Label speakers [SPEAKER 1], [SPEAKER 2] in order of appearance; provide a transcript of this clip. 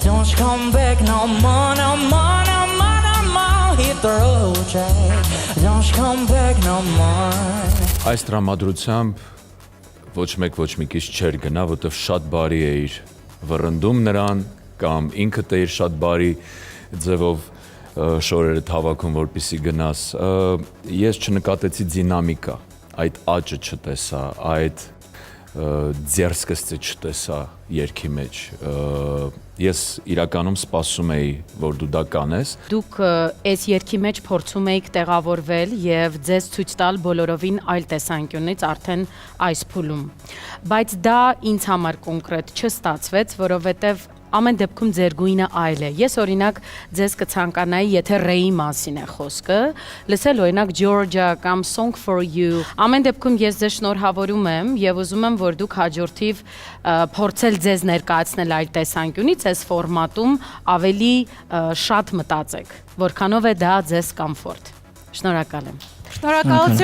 [SPEAKER 1] Don't come back no more, no more, no more, no more. Hit the road, Jack. Don't come back no more.
[SPEAKER 2] Այս տրամադրությամբ ոչ մեկ ոչ մի քիչ չեր գնա, որովհետև շատ բարի է իր վռնդում նրան կամ ինքդ է իր շատ բարի ձևով շորերը հավաքում, որպեսի գնաս։ Ես չնկատեցի դինամիկա, այդ աճը չտեսա, այդ ձեռսկսը չտեսա երգի մեջ։ Ես իրականում սպասում էի, որ դու դա կանես։
[SPEAKER 3] Դուք այս երգի մեջ փորձում եք տեղավորվել եւ ձեզ ցույց տալ բոլորովին այլ տեսանկյունից արդեն այս փուլում։ Բայց դա ինձ համար կոնկրետ չստացվեց, որովհետեւ ամեն դեպքում ձեր գույնը այլ է։ Ես օրինակ ձեզ կցանկանայի, եթե Ռեյի մասին է խոսքը, լսել օրինակ Georgia կամ Song for You։ Ամեն դեպքում ես ձեզ շնորհավորում եմ եւ ուզում եմ, որ դուք հաջորդիվ փորձել ձեզ ներկայացնել այլ տեսանկյունից, այս ֆորմատում ավելի շատ մտածեք, որքանով է դա ձեզ կոմֆորտ։ Շնորհակալ եմ։
[SPEAKER 4] Շնորհակալություն։